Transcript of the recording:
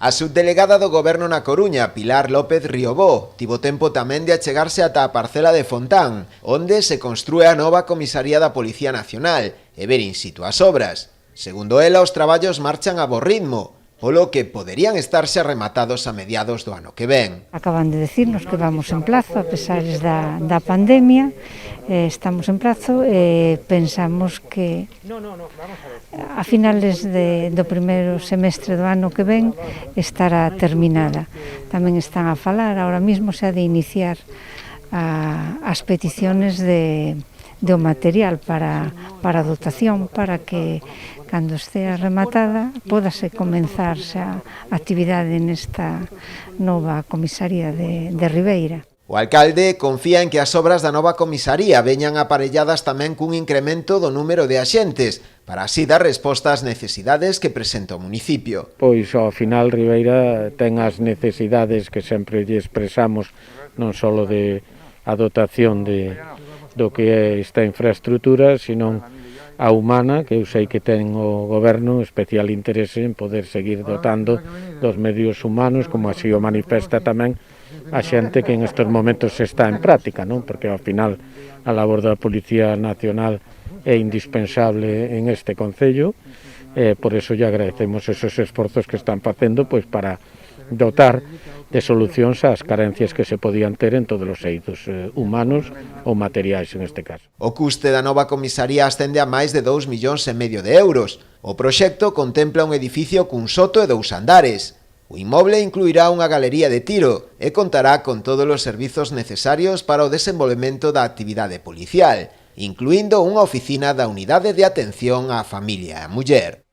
A subdelegada do Goberno na Coruña, Pilar López Riobó, tivo tempo tamén de achegarse ata a parcela de Fontán, onde se construe a nova comisaría da Policía Nacional, e ver in situ as obras. Segundo ela, os traballos marchan a bo ritmo, polo que poderían estarse rematados a mediados do ano que ven. Acaban de decirnos que vamos en plazo, a pesar da pandemia, estamos en plazo e pensamos que a finales do primeiro semestre do ano que ven estará terminada. Tamén están a falar, ahora mismo se ha de iniciar as peticiones do material para a dotación, para que cando estea rematada podase comenzarse a actividade nesta nova comisaría de Ribeira. O alcalde confía en que as obras da nova comisaría veñan aparelladas tamén cun incremento do número de axentes, para así dar resposta ás necesidades que presenta o municipio. Pois ao final Ribeira ten as necesidades que sempre lle expresamos, non só de a dotación do que é esta infraestructura, sino a humana, que eu sei que ten o goberno especial interese en poder seguir dotando dos medios humanos, como así o manifesta tamén a xente que en estes momentos está en práctica, non? Porque ao final a labor da Policía Nacional é indispensable en este concello, por eso lle agradecemos esos esforzos que están facendo pois para dotar de solucións ás carencias que se podían ter en todos os eidos humanos ou materiais en este caso. O custe da nova comisaría ascende a máis de 2,5 millóns de euros. O proxecto contempla un edificio cun soto e 2 andares. O inmoble incluirá unha galería de tiro e contará con todos os servizos necesarios para o desenvolvemento da actividade policial, incluindo unha oficina da Unidade de Atención á Familia e a Muller.